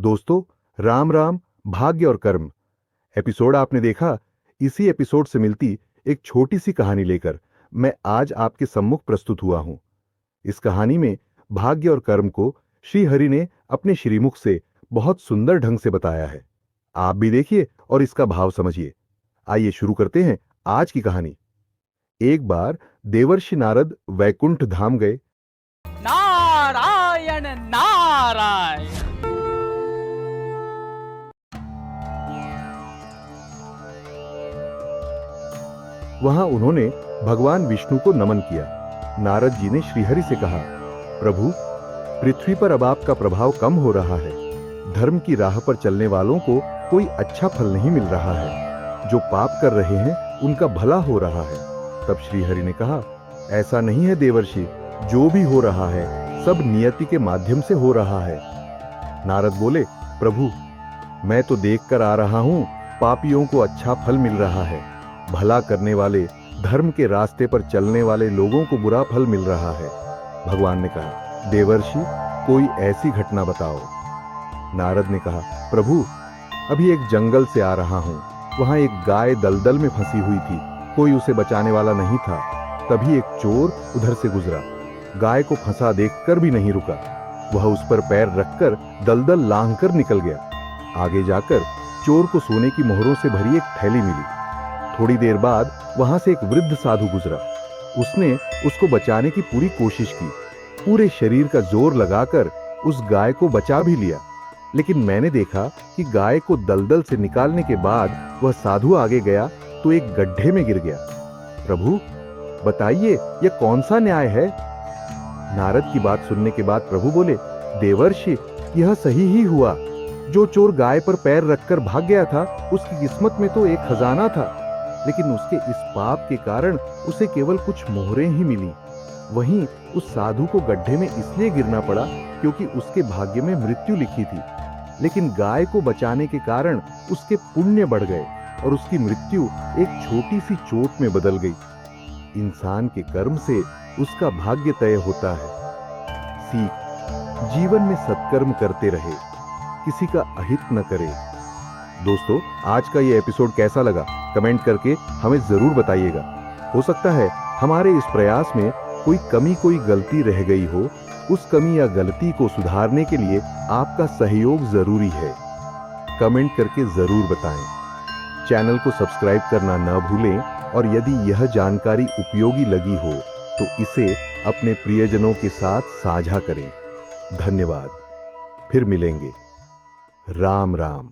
दोस्तों, राम राम। भाग्य और कर्म एपिसोड आपने देखा। इसी एपिसोड से मिलती एक छोटी सी कहानी लेकर मैं आज आपके सम्मुख प्रस्तुत हुआ हूं। इस कहानी में भाग्य और कर्म को श्री हरि ने अपने श्रीमुख से बहुत सुंदर ढंग से बताया है। आप भी देखिए और इसका भाव समझिए। आइए शुरू करते हैं आज की कहानी। एक बार देवर्षि नारद वैकुंठ धाम गए। नारायण नारायण। वहां उन्होंने भगवान विष्णु को नमन किया। नारद जी ने श्रीहरि से कहा, प्रभु, पृथ्वी पर अब आपका प्रभाव कम हो रहा है। धर्म की राह पर चलने वालों को कोई अच्छा फल नहीं मिल रहा है। जो पाप कर रहे हैं उनका भला हो रहा है। तब श्रीहरि ने कहा, ऐसा नहीं है देवर्षि, जो भी हो रहा है सब नियति के माध्यम से हो रहा है। नारद बोले, प्रभु, मैं तो देखकर आ रहा हूं पापियों को अच्छा फल मिल रहा है। भला करने वाले, धर्म के रास्ते पर चलने वाले लोगों को बुरा फल मिल रहा है। भगवान ने कहा, देवर्षि, कोई ऐसी घटना बताओ। नारद ने कहा, प्रभु, अभी एक जंगल से आ रहा हूं। वहां एक गाय दलदल में फंसी हुई थी। कोई उसे बचाने वाला नहीं था। तभी एक चोर उधर से गुजरा। गाय को फंसा देखकर भी नहीं रुका। वह उस पर पैर रखकर दलदल लांघकर निकल गया। आगे जाकर चोर को सोने की मोहरों से भरी एक थैली मिली। थोड़ी देर बाद वहां से एक वृद्ध साधु गुजरा। उसने उसको बचाने की पूरी कोशिश की। पूरे शरीर का जोर लगाकर उस गाय को बचा भी लिया। लेकिन मैंने देखा कि गाय को दलदल से निकालने के बाद वह साधु आगे गया तो एक गड्ढे में गिर गया। प्रभु, बताइए यह कौन सा न्याय है? नारद की बात सुनने के बाद प्रभु बोले, देवर्षि, यह सही ही हुआ। जो चोर गाय पर पैर रखकर भाग गया था, उसकी किस्मत में तो एक खजाना था, लेकिन उसके इस पाप के कारण उसे केवल कुछ मोहरें ही मिली। वहीं उस साधु को गड्ढे में इसलिए गिरना पड़ा क्योंकि उसके भाग्य में मृत्यु लिखी थी। लेकिन गाय को बचाने के कारण उसके पुण्य बढ़ गए और उसकी मृत्यु एक छोटी सी चोट में बदल गई। इंसान के कर्म से उसका भाग्य तय होता है। सीख, जीवन में सत्कर्म करते रहे, किसी का अहित न करे। दोस्तों, आज का ये एपिसोड कैसा लगा कमेंट करके हमें जरूर बताइएगा। हो सकता है हमारे इस प्रयास में कोई कमी, कोई गलती रह गई हो। उस कमी या गलती को सुधारने के लिए आपका सहयोग जरूरी है। कमेंट करके जरूर बताएं। चैनल को सब्सक्राइब करना न भूलें और यदि यह जानकारी उपयोगी लगी हो तो इसे अपने प्रियजनों के साथ साझा करें। धन्यवाद। फिर मिलेंगे। राम राम।